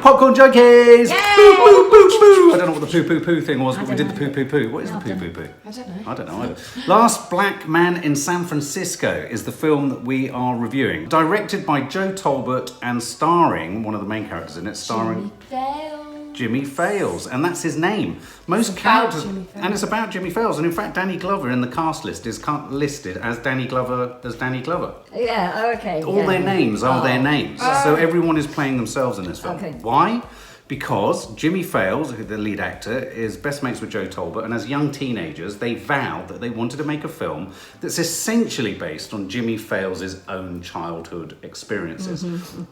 Popcorn Junkies! Yay! Boo, boo, boo, boo. I don't know what the poo poo poo thing was, but we did the poo poo poo. What is the poo poo poo? I don't know. I don't know either. Last Black Man in San Francisco is the film that we are reviewing. Directed by Joe Talbot and starring one of the main characters in it, starring Jimmie Fails, and that's his name. Most characters, and it's about Jimmie Fails, and in fact, Danny Glover in the cast list is listed as Danny Glover. Yeah. Okay. All their names are their names, so everyone is playing themselves in this film. Okay. Why? Because Jimmie Fails, the lead actor, is best mates with Joe Talbot, and as young teenagers, they vowed that they wanted to make a film that's essentially based on Jimmie Fails' own childhood experiences.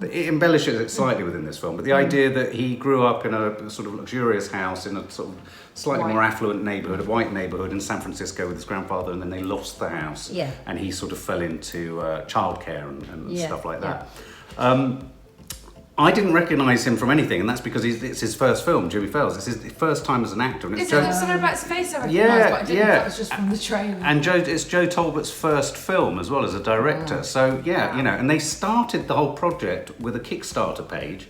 It embellishes it slightly within this film, but the idea that he grew up in a sort of luxurious house in a sort of slightly more affluent neighbourhood, a white neighbourhood in San Francisco with his grandfather, and then they lost the house, and he sort of fell into childcare and stuff like that. I didn't recognise him from anything, and that's because it's his first film, Jimmie Fails. It's his first time as an actor. And Is there something about his face I recognised, but I didn't know that was just from the trailer. And it's Joe Talbot's first film as well as a director. So, and they started the whole project with a Kickstarter page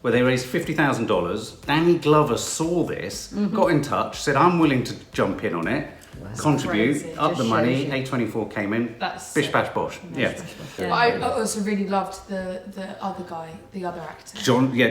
where they raised $50,000. Danny Glover saw this, got in touch, said, I'm willing to jump in on it. Contribute, crazy. up the money, A24 came in, bish bash bosh. I also really loved the other guy, the other actor.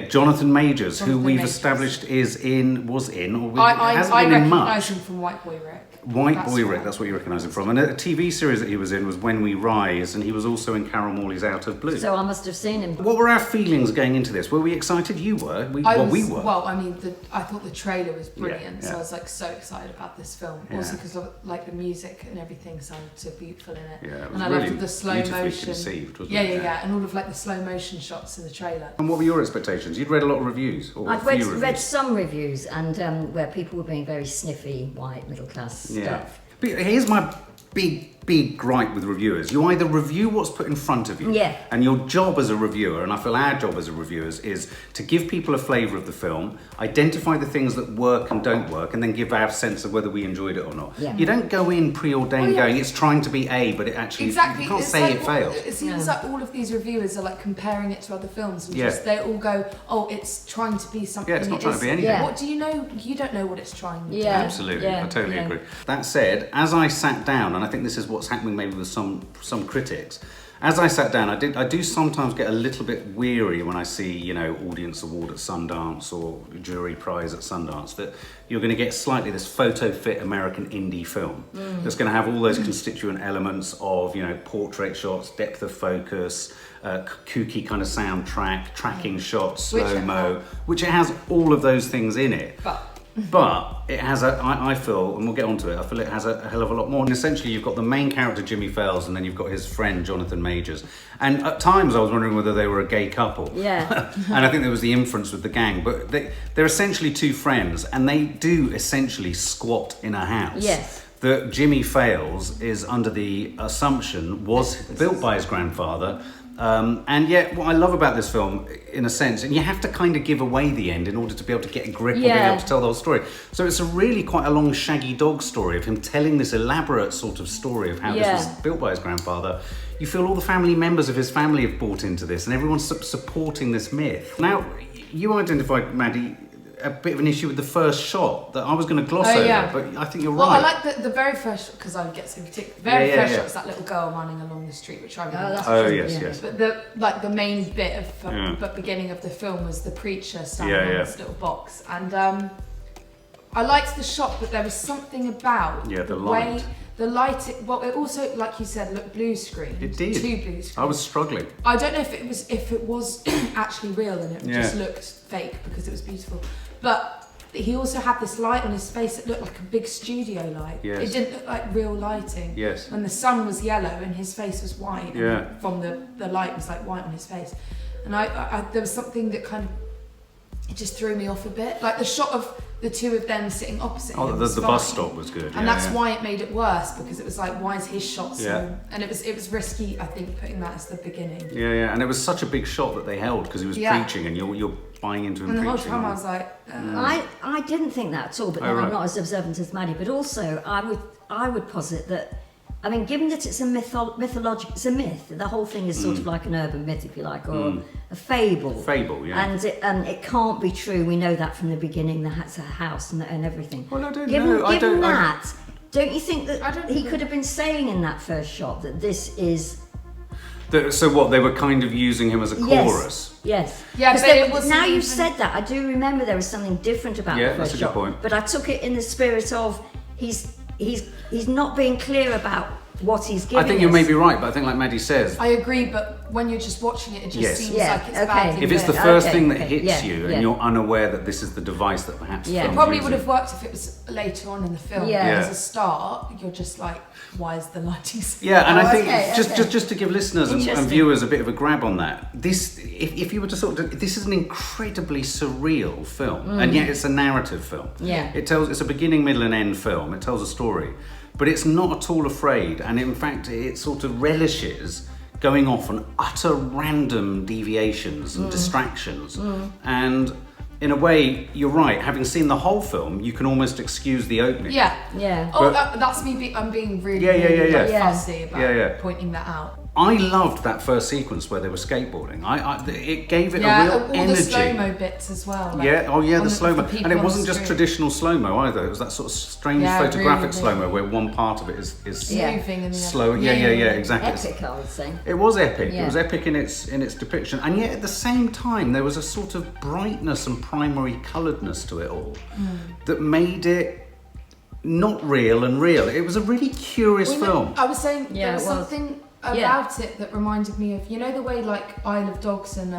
Jonathan Majors, who we've established has been in much. I recognise him from White Boy Rick. That's what you recognise him from. And a TV series that he was in was When We Rise, and he was also in Carol Morley's Out of Blue. So I must have seen him. What were our feelings going into this? Were we excited? You were. We were. Well, I mean, I thought the trailer was brilliant, so I was like so excited about this film. Also because like the music and everything sounded so beautiful in it. Yeah, it was and I really loved the slow beautifully motion. conceived, wasn't it? it? Yeah, and all of like the slow motion shots in the trailer. And what were your expectations? You'd read a lot of reviews. I'd read some reviews, and where people were being very sniffy, white, middle class stuff. But here's my big gripe with reviewers. You either review what's put in front of you, and your job as a reviewer, and I feel our job as a reviewers, is to give people a flavour of the film, identify the things that work and don't work, and then give our sense of whether we enjoyed it or not. You don't go in preordained going, it's trying to be A, but it actually, you can't say like, it failed. It seems like all of these reviewers are like comparing it to other films, and just they all go, oh, it's trying to be something. Yeah, it's not trying to be anything. What do you know? You don't know what it's trying to do. Absolutely, I totally agree. That said, as I sat down, and I think this is what's happening maybe with some critics, as I sat down, I do sometimes get a little bit weary when I see, audience award at Sundance or jury prize at Sundance, that you're going to get slightly this photo fit American indie film that's going to have all those constituent elements of, portrait shots, depth of focus, kooky kind of soundtrack, tracking shots, slow-mo, which it has all of those things in it. But it has I feel, and we'll get onto it, I feel it has a hell of a lot more. And essentially you've got the main character, Jimmie Fails, and then you've got his friend, Jonathan Majors. And at times I was wondering whether they were a gay couple. And I think there was the inference with the gang. But they're essentially two friends, and they do essentially squat in a house. That Jimmie Fails is under the assumption was built by his grandfather. And yet what I love about this film, in a sense, and you have to kind of give away the end in order to be able to get a grip or be able to tell the whole story. So it's a really quite a long shaggy dog story of him telling this elaborate sort of story of how this was built by his grandfather. You feel all the family members of his family have bought into this, and everyone's supporting this myth. Now, you identified, Maddie, a bit of an issue with the first shot that I was going to gloss over, but I think you're right. I like the very first, because I get so particular. The very first shot is that little girl running along the street, which I really like. Yes. But the main bit of the beginning of the film was the preacher standing on this little box, and I liked the shot, but there was something about the light. Way the lighting. Well, it also, like you said, looked blue screen. It did. 2 blue screens. I was struggling. I don't know if it was actually real and it just looked fake because it was beautiful. But he also had this light on his face that looked like a big studio light. It didn't look like real lighting. And the sun was yellow and his face was white. And from the light was like white on his face. And I there was something that kind of, it just threw me off a bit. Like the shot of the two of them sitting opposite him the bus stop was good. And that's why it made it worse, because it was like, why is his shot so... And it was risky, I think, putting that as the beginning. And it was such a big shot that they held, because he was preaching, and you're buying into him preaching. And the whole time I was like... I didn't think that at all, but then I'm not as observant as Maddie. But also, I would posit that I mean, given that it's a mythological, it's a myth. The whole thing is sort of like an urban myth, if you like, or a fable. Fable, yeah. And it can't be true. We know that from the beginning. That's a house and everything. Well, I don't know. I Given don't. that, don't you think that he could have been saying in that first shot that this is? So what, they were kind of using him as a chorus? Yes. Yeah, but it was now you've said that, I do remember there was something different about the first that's a shot. good point. But I took it in the spirit of he's not being clear about what he's giving I think you may be right, but I think like Maddie says... I agree, but when you're just watching it, it just seems like it's bad. If it's the first thing that hits you and you're unaware that this is the device that perhaps... It probably would have worked if it was later on in the film. As a start, you're just like, why is the lighting so and I think just to give listeners and viewers a bit of a grab on that, this, if you were to sort of... This is an incredibly surreal film, and yet it's a narrative film. It's a beginning, middle and end film. It tells a story. But it's not at all afraid, and in fact it sort of relishes going off on utter random deviations and distractions. And in a way, you're right, having seen the whole film, you can almost excuse the opening. Oh, that's me, I'm being really, fussy about pointing that out. I loved that first sequence where they were skateboarding. It gave it a real all energy. The slow-mo bits as well. Like, the slow-mo. And it wasn't just traditional slow-mo either. It was that sort of strange photographic slow-mo where one part of it is moving and slow. Exactly. Epic, I would say. It was epic. It was epic in its depiction. And yet at the same time, there was a sort of brightness and primary colouredness to it all that made it not real and real. It was a really curious film. I was saying there was something about it that reminded me of, you know, the way like Isle of Dogs and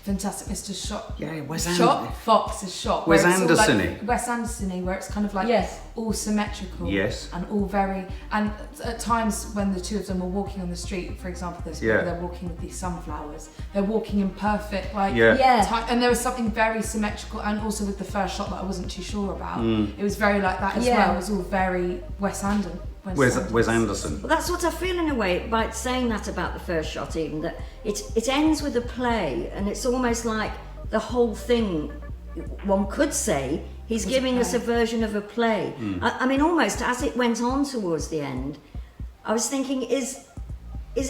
Fantastic Mr. Fox is shot. Wes Anderson-y. Like Wes Anderson-y, where it's kind of like all symmetrical. And all very, and at times when the two of them were walking on the street, for example, there's people they're walking with these sunflowers. They're walking in perfect and there was something very symmetrical, and also with the first shot that I wasn't too sure about. It was very like that as well. It was all very Wes Anderson. Wes Anderson. Well, that's what I feel in a way by saying that about the first shot, even that it ends with a play, and it's almost like the whole thing. One could say he's giving us a version of a play. I mean, almost as it went on towards the end, I was thinking, is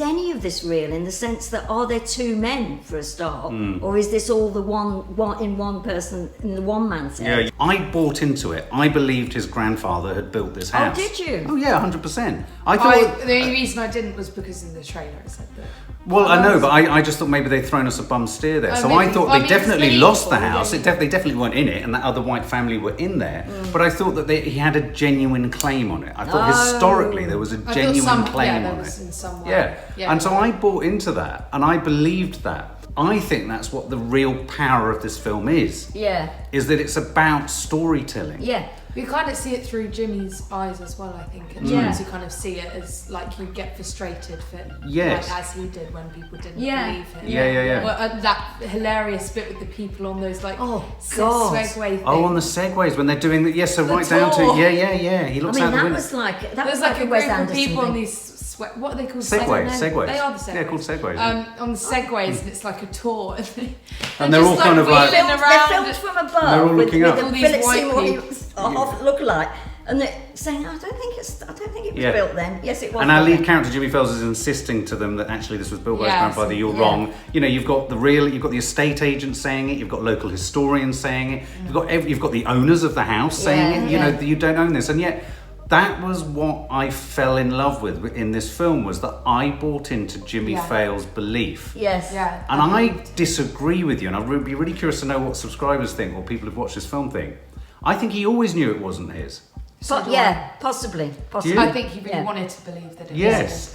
any of this real in the sense that are there two men for a start, or is this all the one in one person in the one man's head? I bought into it. I believed his grandfather had built this house. Oh, did you? Oh yeah, 100%. I thought the only reason I didn't was because in the trailer it said that. Well, I know, but I just thought maybe they'd thrown us a bum steer there. So I thought they definitely lost the house. They definitely weren't in it, and that other white family were in there. But I thought that he had a genuine claim on it. I thought historically there was a genuine claim on it. In some way. And so I bought into that, and I believed that. I think that's what the real power of this film is. Is that it's about storytelling. We kind of see it through Jimmie's eyes as well, I think. And you kind of see it as like you get frustrated for like, as he did when people didn't believe him. Well, that hilarious bit with the people on those like segway things. On the segways when they're doing the right down to he looks out the window. That was like a group of people on these what are they called? Segways. They are the segways. They're called segways. On the segways, and it's like a tour. And they're all kind of like they're filmed from above. They're all looking up. With Philip Seymour look like, and they're saying, I don't think it was built then. Yes, it was. And our lead character Jimmie Fails is insisting to them that actually this was built by his grandfather. You're wrong. You know, you've got the estate agent saying it. You've got local historians saying it. You've got the owners of the house saying it. You know, you don't own this, and yet. That was what I fell in love with in this film, was that I bought into Jimmie Fails' belief. And I disagree with you, and I'd be really curious to know what subscribers think or people who've watched this film think. I think he always knew it wasn't his. Possibly. I think he really wanted to believe that it was.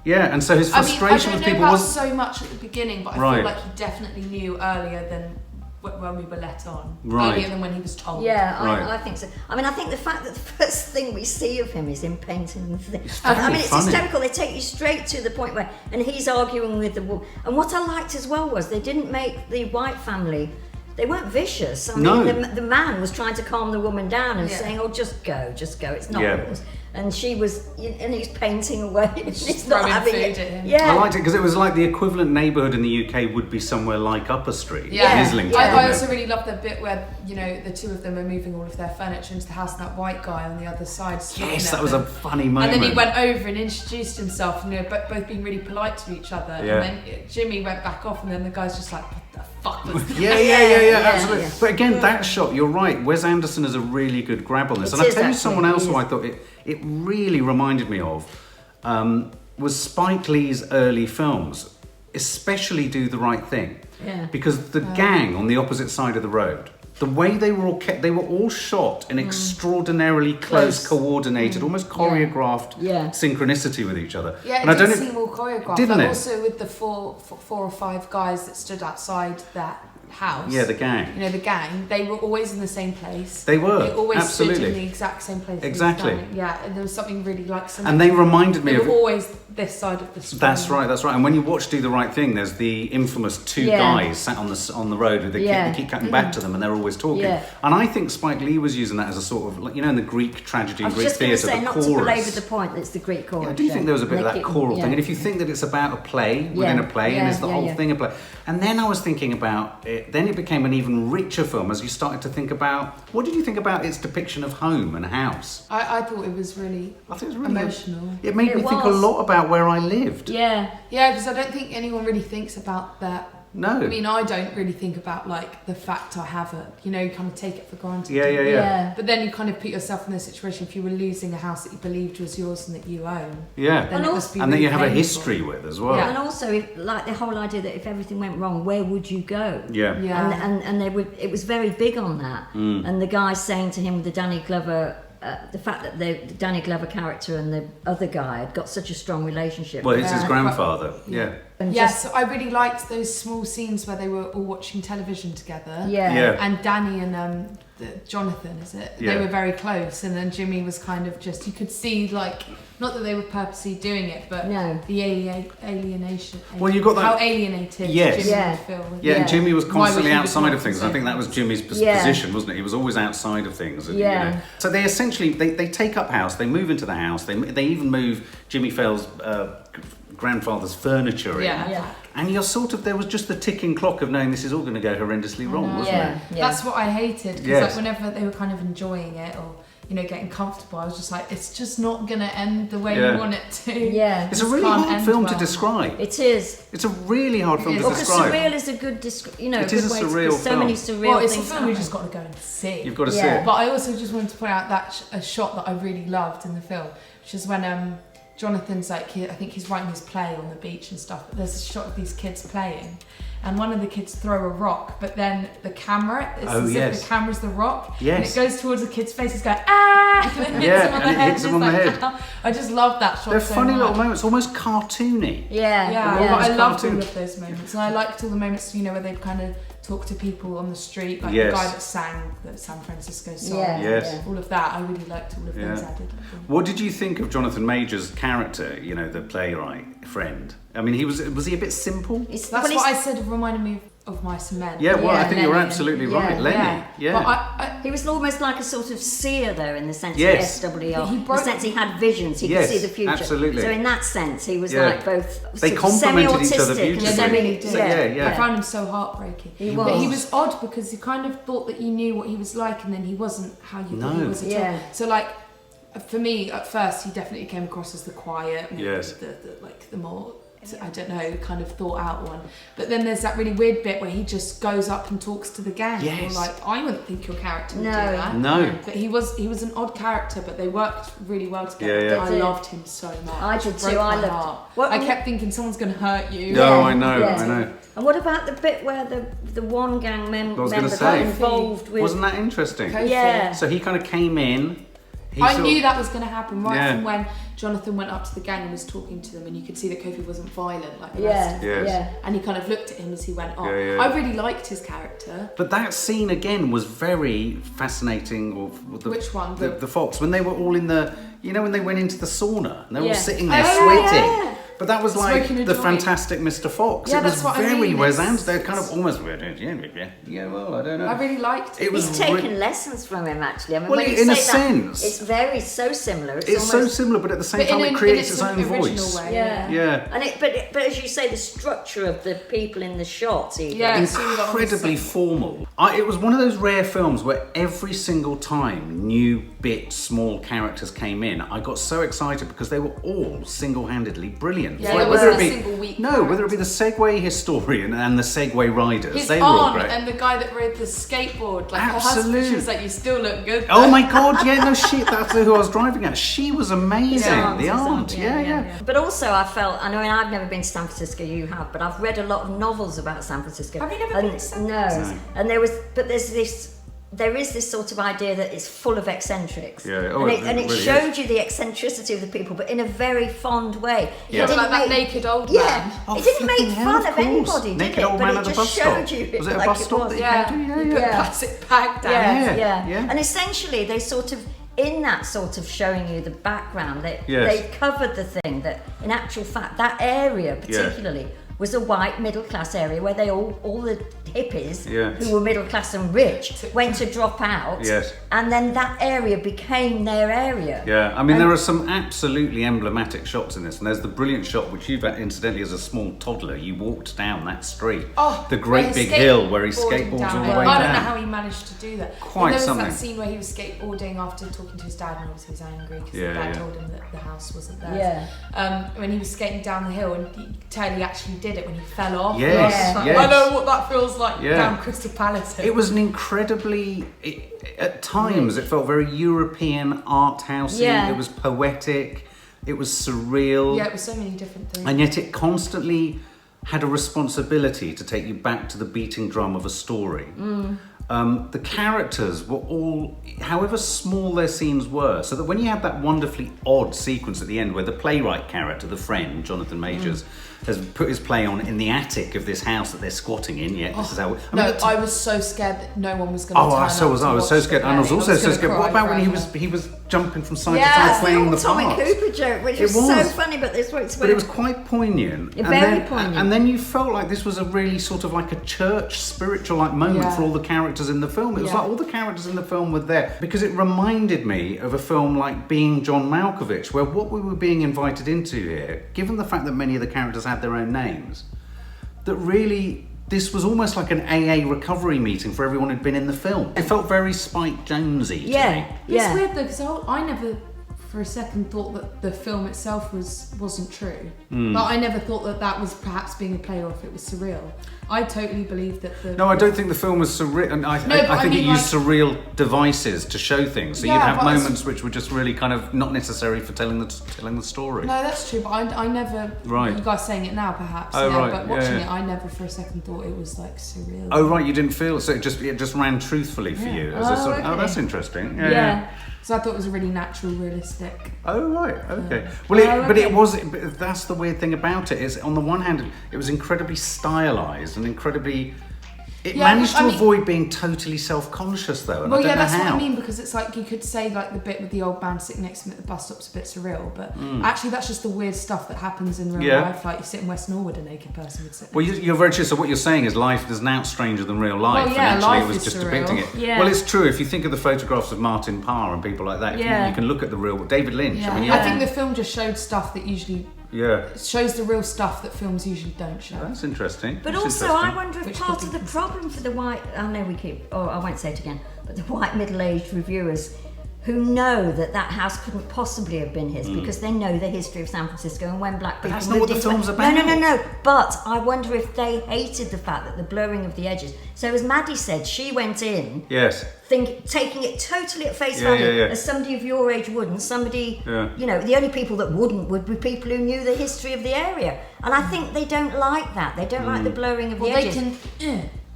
And so his frustration with people was... I don't know about so much at the beginning, but I feel like he definitely knew earlier than when we were let on, earlier than when he was told. I think so. I mean, I think the fact that the first thing we see of him is him painting the thing. It's hysterical. They take you straight to the point where, and he's arguing with the woman. And what I liked as well was they didn't make the white family. They weren't vicious. I mean, the man was trying to calm the woman down and saying, "Oh, just go. It's not yours." and she was, and he's painting away. He's not throwing having food it. at him. Yeah. I liked it because it was like the equivalent neighbourhood in the UK would be somewhere like Upper Street Yeah. in Islington. I also really love the bit where, the two of them are moving all of their furniture into the house, and that white guy on the other side. Yes, that was a funny moment. And then he went over and introduced himself, and both being really polite to each other. Yeah. And then Jimmie went back off, and then the guy's just like, what the fuck was that? Yeah, absolutely. But again, that shot, you're right. Wes Anderson is a really good grab on this. And I'll tell you someone else who I thought it really reminded me of was Spike Lee's early films, especially Do the Right Thing. Yeah. Because the gang on the opposite side of the road, the way they were all kept, they were all shot in extraordinarily close, coordinated, almost choreographed synchronicity with each other. Yeah, and it did seem more choreographed. Didn't it? Also with the four or five guys that stood outside that house. Yeah, the gang. The gang. They were always in the same place. They were. They always absolutely. stood in the exact same place. Exactly. Yeah, and there was something really like something. And they reminded me they of. were always this side of the screen. That's right. And when you watch Do the Right Thing, there's the infamous two guys sat on the road with they keep cutting back to them, and they're always talking. Yeah. And I think Spike Lee was using that as a sort of, in the Greek tragedy and Greek theatre, I was just going to say, the not to belabor chorus. the point, that's the Greek chorus. I do think there was a bit of that choral thing, and if you think that it's about a play within a play, and it's the whole thing a play, and then I was thinking about it. Then it became an even richer film as you started to think about. What did you think about its depiction of home and house? I thought it was really. I think it was really emotional. It made me think a lot about where I lived. Yeah. Yeah, because I don't think anyone really thinks about that. No. I mean, I don't really think about the fact I have it. You kind of take it for granted. Yeah. But then you kind of put yourself in the situation if you were losing a house that you believed was yours and that you own. Yeah. Then it must be and that really you have painful. a history with as well. Yeah. And also, the whole idea that if everything went wrong, where would you go? Yeah. And they would. It was very big on that. And the guy saying to him with the Danny Glover. The fact that the Danny Glover character and the other guy had got such a strong relationship. Well, it's his grandfather. Yeah. Yes, I really liked those small scenes where they were all watching television together. Yeah. And Danny and Jonathan, is it? Yeah. They were very close, and then Jimmie was kind of just. You could see not that they were purposely doing it, but the alienation. Well, you got that. How alienated Jimmie would feel. Yeah, and Jimmie was constantly he outside of things. I think that was Jimmie's position, wasn't it? He was always outside of things. And, So they essentially they take up house. They move into the house. They even move Jimmie Fails' grandfather's furniture in. Yeah. And you're there was just the ticking clock of knowing this is all going to go horrendously wrong, wasn't it? That's what I hated, because whenever they were kind of enjoying it or getting comfortable, I was just like, it's just not going to end the way you want it to. Yeah. It's a really hard film to describe. It is. It's a really hard film to Because describe. surreal is a good, it is a surreal so many surreal well, it's things. a film you just got to go and see. You've got to see it. But I also just wanted to point out that a shot that I really loved in the film, which is when Jonathan's I think he's writing his play on the beach and stuff, but there's a shot of these kids playing, and one of the kids throw a rock, but then the camera, it's as if the camera's the rock, and it goes towards the kid's face, it's going, ah, and then hits him on the head. I just love that shot. They're so funny much. little moments, almost cartoony. I loved all of those moments, and I liked all the moments, where they kind of talk to people on the street, like the guy that sang the San Francisco song. All of that, I really liked all of those added. What did you think of Jonathan Major's character, the playwright friend? I mean, was he a bit simple? That's what I said, it reminded me of Mice and Men. Yeah, well, I think Lenny you're absolutely right. Lenny, But he was almost like a sort of seer, though, in the sense of SWR. In the sense he had visions, he could see the future. Absolutely. So in that sense, he was like both they complemented each other semi-autistic beautifully. and I found him so heartbreaking. But he was odd because you kind of thought that you knew what he was like, and then he wasn't how you thought he was at all. So for me, at first, he definitely came across as the quiet, the more, I don't know, kind of thought out one. But then there's that really weird bit where he just goes up and talks to the gang. Yes. You're I wouldn't think your character would do that. No. But he was an odd character, but they worked really well together. I loved him so much. I did too. I loved. I kept thinking someone's going to hurt you. No, I know. And what about the bit where the one gang member got involved with? Wasn't that interesting? Yeah. So he kind of came in. I knew that was going to happen from when Jonathan went up to the gang and was talking to them, and you could see that Kofi wasn't violent like the rest of them. And he kind of looked at him as he went on. I really liked his character. But that scene again was very fascinating. Which one? The Fox, when they were all in the, when they went into the sauna and they were all sitting there sweating. sweating. But that was like the Fantastic Mr. Fox. Yeah, it was that's what very I mean. Wes Anderson. They're kind of almost yeah. Well, I don't know. I really liked it. He's taken lessons from him, actually. I mean, well, when you in say a that, sense, it's so similar. It's so similar, but at the same time, it creates its own voice. Way. Yeah. And but as you say, the structure of the people in the shots, even. Yeah, incredibly formal. It was one of those rare films where every single time new small characters came in, I got so excited because they were all single-handedly brilliant. Yeah, like, whether it be the Segway historian and the Segway riders, they were aunt all great. And the guy that rode the skateboard, like Absolutely. her husband, she was like, "You still look good." Oh my god, yeah, no shit, that's who I was driving at. She was amazing. The aunt, yeah. But also, I mean, I've never been to San Francisco. You have, but I've read a lot of novels about San Francisco. Have you never been to San Francisco? No. And there is this sort of idea that it's full of eccentrics. Yeah. And it really showed you the eccentricity of the people, but in a very fond way. Yeah. Like that naked old man. Yeah. It didn't make fun of anybody, did it? But it just showed you was it like a bus stop? Yeah. Put plastic bag down. Yeah. And essentially, they sort of, in that sort of showing you the background, they covered the thing that, in actual fact, that area particularly was a white middle class area where they all the hippies who were middle class and rich went to drop out, and then that area became their area. Yeah, I mean there are some absolutely emblematic shots in this, and there's the brilliant shot which you've incidentally as a small toddler you walked down that street, the great big hill where he skateboards all the way down. I don't know how he managed to do that. Quite something. There was that scene where he was skateboarding after talking to his dad, and obviously he was angry because his dad told him that the house wasn't theirs. When he was skating down the hill, and he actually did it when he fell off. Yes. I know what that feels like down Crystal Palace. It was an incredibly, at times it felt very European art housey. It was poetic, it was surreal. Yeah, it was so many different things. And yet it constantly had a responsibility to take you back to the beating drum of a story. The characters were all, however small their scenes were, so that when you had that wonderfully odd sequence at the end where the playwright character, the friend, Jonathan Majors, has put his play on in the attic of this house that they're squatting in. This is how. I was so scared that no one was going to. I was so scared, and I was also so scared. What about when he was jumping from side to side playing the part? Tommy Cooper joke, which was so funny, but this was. But it was quite poignant. Very poignant. And then you felt like this was a really sort of like a church spiritual like moment for all the characters in the film. It was like all the characters in the film were there because it reminded me of a film like Being John Malkovich, where what we were being invited into here, given the fact that many of the characters had their own names, that really this was almost like an AA recovery meeting for everyone who'd been in the film. It felt very Spike Jonze to me. It's weird though, because I never for a second thought that the film itself wasn't true. But I never thought that was perhaps being a play or if it was surreal. I totally believe that the... No, I don't think the film was surreal. I think it used surreal devices to show things. So you'd have moments which were just really kind of not necessary for telling the story. No, that's true, but I never... Right. You guys saying it now, perhaps. But watching it, I never for a second thought it was like surreal. Oh, right, you didn't feel... So it just ran truthfully for you. As a sort of, that's interesting. Yeah. So I thought it was a really natural, realistic. Oh right, okay. But it was. That's the weird thing about it is, on the one hand, it was incredibly stylized and incredibly. It managed to avoid being totally self-conscious though. And I don't know that's how. what I mean, because it's like you could say like the bit with the old man sitting next to him at the bus stop's a bit surreal, but actually that's just the weird stuff that happens in real life. Like you sit in West Norwood, a naked person would sit. Well, you're very true. So what you're saying is life is now stranger than real life, and actually it was just surreal. Depicting it. Yeah. Well, it's true. If you think of the photographs of Martin Parr and people like that, you can look at the real David Lynch. Yeah. I think the film just showed stuff that usually. It shows the real stuff that films usually don't show. That's interesting. But also, I wonder if part of the problem for the white, I know we keep, I won't say it again, but the white middle-aged reviewers who know that house couldn't possibly have been his because they know the history of San Francisco and when black people that's not what the film's about. No. But I wonder if they hated the fact that the blurring of the edges. So as Maddie said, she went in taking it totally at face value as somebody of your age would, and somebody, the only people that wouldn't would be people who knew the history of the area. And I think they don't like that. They don't like the blurring of the edges.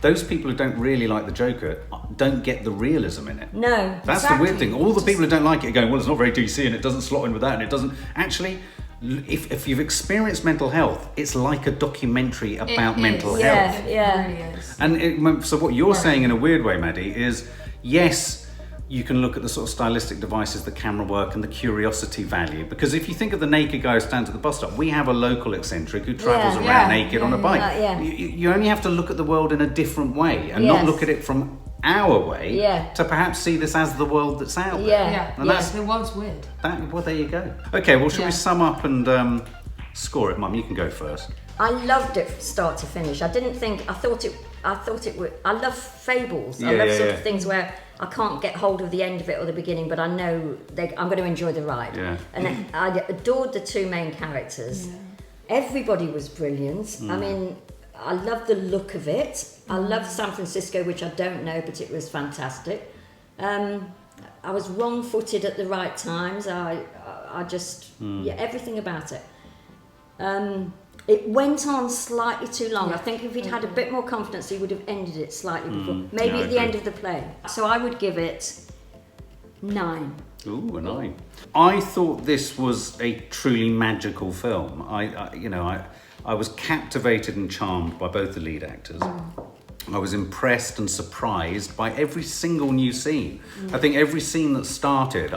Those people who don't really like the Joker don't get the realism in it. No, that's the weird thing. All the people who don't like it are going, well, it's not very DC and it doesn't slot in with that and it doesn't... Actually, if you've experienced mental health, it's like a documentary about mental health. Yeah, it really is. And so what you're saying in a weird way, Maddie, is yes, you can look at the sort of stylistic devices, the camera work and the curiosity value. Because if you think of the naked guy who stands at the bus stop, we have a local eccentric who travels around naked on a bike. You only have to look at the world in a different way and not look at it from our way to perhaps see this as the world that's out there. And the world's weird. Well, there you go. Okay, well, shall we sum up and score it? Mum, you can go first. I loved it from start to finish. I thought it would. I love fables. I love sort of things where I can't get hold of the end of it or the beginning, but I know I'm going to enjoy the ride. And I adored the two main characters. Everybody was brilliant. I mean, I love the look of it. I love San Francisco, which I don't know, but it was fantastic. I was wrong-footed at the right times. I just everything about it. It went on slightly too long. I think if he'd had a bit more confidence, he would have ended it slightly before. Maybe at the end of the play. So I would give it 9. Ooh, a 9. I thought this was a truly magical film. I was captivated and charmed by both the lead actors. I was impressed and surprised by every single new scene. I think every scene that started,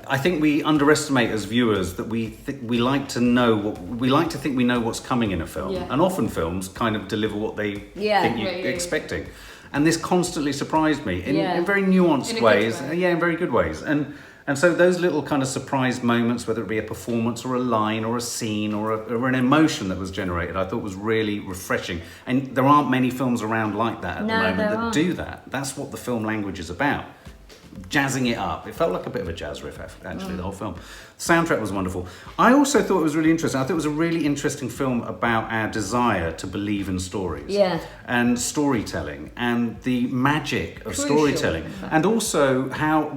I think we underestimate as viewers that we like to think we know what's coming in a film, and often films kind of deliver what they think you're expecting. And this constantly surprised me in very nuanced ways, in very good ways. And so those little kind of surprise moments, whether it be a performance or a line or a scene or an emotion that was generated, I thought was really refreshing. And there aren't many films around like that at the moment that do that. That's what the film language is about. Jazzing it up. It felt like a bit of a jazz riff, actually, the whole film. The soundtrack was wonderful. I also thought it was really interesting. I thought it was a really interesting film about our desire to believe in stories. And storytelling and the magic of storytelling. And also how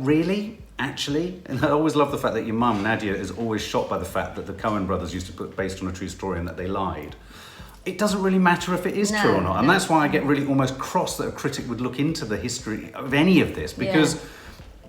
actually, and I always love the fact that your mum, Nadia, is always shocked by the fact that the Coen brothers used to put based on a true story and that they lied. It doesn't really matter if it is true or not. And that's why I get really almost cross that a critic would look into the history of any of this, because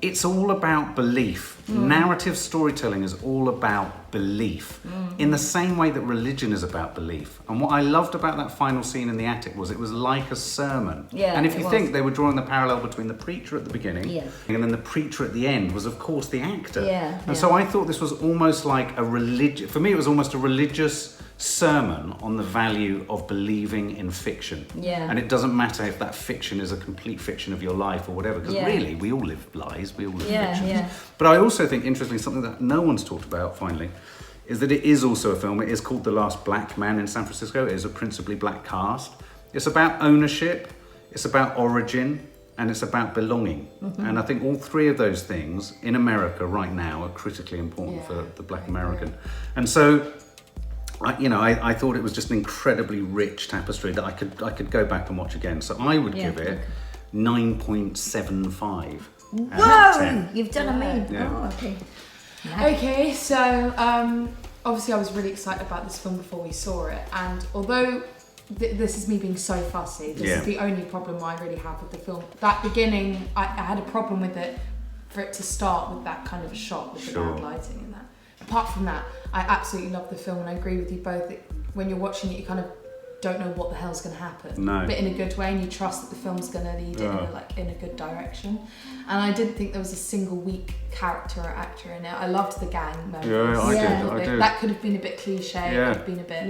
it's all about belief. Narrative storytelling is all about belief, in the same way that religion is about belief. And what I loved about that final scene in the attic was it was like a sermon. And if you think, they were drawing the parallel between the preacher at the beginning and then the preacher at the end was, of course, the actor. And so I thought this was almost like a religious, for me it was almost a religious sermon on the value of believing in fiction. And it doesn't matter if that fiction is a complete fiction of your life or whatever, because really we all live lies, we all live fiction. But I also think, interestingly, something that no one's talked about finally is that it is also a film. It is called The Last Black Man in San Francisco. It is a principally black cast. It's about ownership, it's about origin, and it's about belonging. And I think all three of those things in America right now are critically important for the black American. And so I thought it was just an incredibly rich tapestry that I could go back and watch again. So I would give it 9.75. Whoa! You've done a mean. Oh, okay. Okay, so obviously I was really excited about this film before we saw it, and although this is me being so fussy, this is the only problem I really have with the film. That beginning, I had a problem with it, for it to start with that kind of a shot with the bad lighting and that. Apart from that, I absolutely love the film, and I agree with you both that when you're watching it, you kind of don't know what the hell's going to happen. But in a good way, and you trust that the film's going to lead in a good direction. And I didn't think there was a single weak character or actor in it. I loved the gang moments. I did. That could have been a bit cliche. It could have been a bit.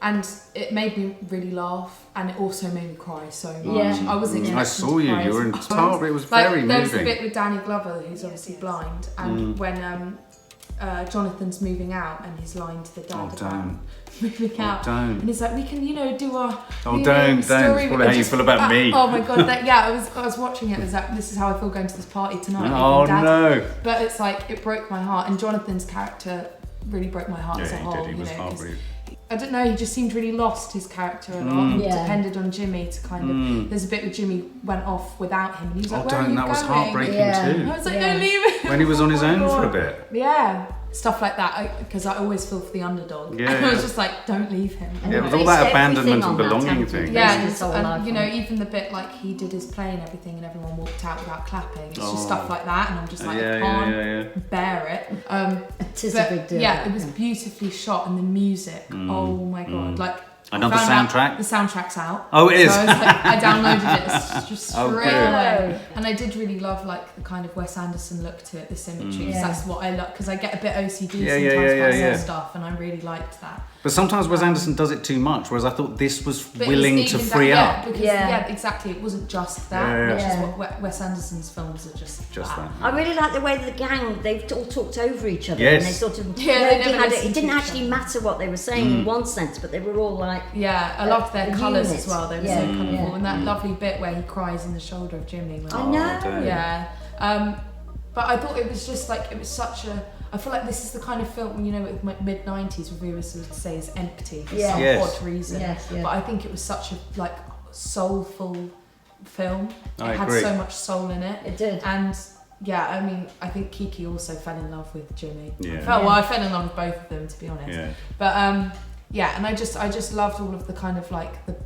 And it made me really laugh, and it also made me cry so much. I wasn't expecting I saw you. You were in Talbot. It was very moving. There was a bit with Danny Glover, who's obviously blind, and when Jonathan's moving out, and his line to the dad about moving out, and he's like, "We can, do our don't. Story. It's how you feel about me." Oh my god, I was watching it. It was like, this is how I feel going to this party tonight. Oh no! But it's like it broke my heart, and Jonathan's character really broke my heart as a whole. He was heartbreaking. I don't know, he just seemed really lost, his character a lot, and depended on Jimmy to kind of... There's a bit where Jimmy went off without him, and he was like, where are you that going? was heartbreaking too. I was like, don't leave him. When he was on his own for a bit. Yeah. Stuff like that, because I always feel for the underdog. I was just like, don't leave him. It was all that abandonment and belonging thing. And even the bit like he did his play and everything, and everyone walked out without clapping. It's just stuff like that, and I'm just like, I can't bear it. It is a big deal. Yeah, it was beautifully shot, and the music. Oh my god! Like Another found soundtrack? out the soundtrack's out. Oh, it is? So I downloaded it just straight Oh, away. And I did really love like the kind of Wes Anderson look to it, the symmetry. Because that's what I love, because I get a bit OCD sometimes by some stuff, and I really liked that. But sometimes Wes Anderson does it too much, whereas I thought this was But willing it was to even free that, up. Because, exactly. It wasn't just that, which is what Wes Anderson's films are just that. I really like the way the gang, they all talked over each other. Yes. And they sort of, they never had listened it didn't to each actually other. matter what they were saying in one sense, but they were all like... Yeah, I loved their a colours unit. as well. They were so colourful. And that lovely bit where he cries in the shoulder of Jimmie. I know. Yeah. But I thought it was just like, it was such a... I feel like this is the kind of film, you know, with mid-90s reviewers would say is empty for some odd reason. But I think it was such a like soulful film. I It had agree. so much soul in it. It did. And yeah, I mean, I think Kiki also fell in love with Jimmie. Yeah. Well, I fell in love with both of them, to be honest. Yeah. But yeah, and I just loved all of the kind of like the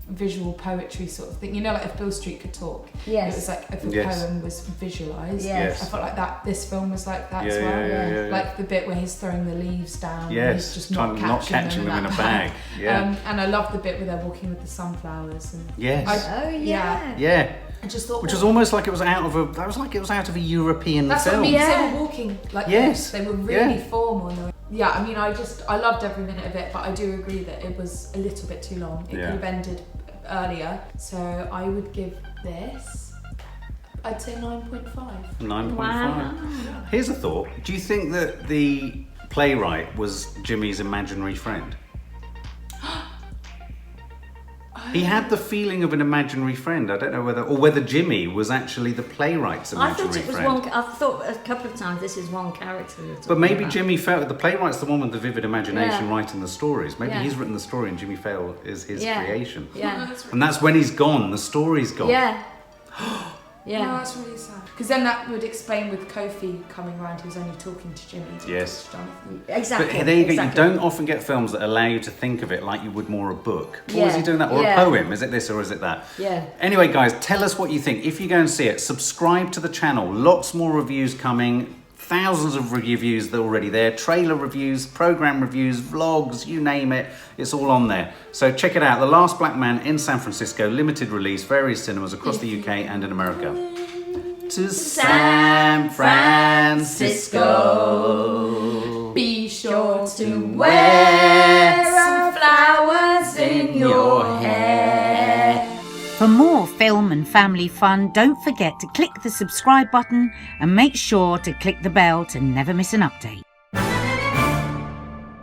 visual poetry sort of thing. You know, like if Bill Street could talk. Yes. It was like if a Yes. poem was visualised. Yes. I felt like that. This film was like that as Yeah, well. yeah. Like the bit where he's throwing the leaves down. And Yes, he's just not catching them in a bag. Yeah. And I love the bit where they're walking with the sunflowers. And Yes. Oh, yeah. Yeah. I just thought, Which was almost like it was out of a. That was like it was out of a European that's film. what I mean. 'Cause Yeah. They were walking like Yes. this. They were really Yeah. formal. And they were, yeah, I mean, I loved every minute of it, but I do agree that it was a little bit too long. It Yeah. could have ended earlier. So I would give this, I'd say 9.5. 9.5. Wow. Here's a thought. Do you think that the playwright was Jimmie's imaginary friend? He had the feeling of an imaginary friend. I don't know whether Jimmie was actually the playwright's I imaginary thought it was friend. one. I thought a couple of times this is one character. you're But talking maybe about. Jimmie felt the playwright's the one with the vivid imagination Yeah. writing the stories. Maybe Yeah. he's written the story and Jimmie Fails is his creation. Yeah. And that's when he's gone. The story's gone. Yeah. No, Yeah. that's really sad. Because then that would explain with Kofi coming round, he was only talking to Jimmie. Yes. Jonathan. Exactly. But there you go. exactly. You don't often get films that allow you to think of it like you would more a book. Or is Yeah. he doing that? Or Yeah. a poem? Is it this or is it that? Yeah. Anyway, guys, tell us what you think. If you go and see it, subscribe to the channel. Lots more reviews coming. Thousands of reviews that are already there. Trailer reviews, program reviews, vlogs, you name it. It's all on there. So check it out. The Last Black Man in San Francisco. Limited release. Various cinemas across the UK and in America. To San Francisco. Be sure to Wear some flowers in your hair. For more film and family fun, don't forget to click the subscribe button and make sure to click the bell to never miss an update.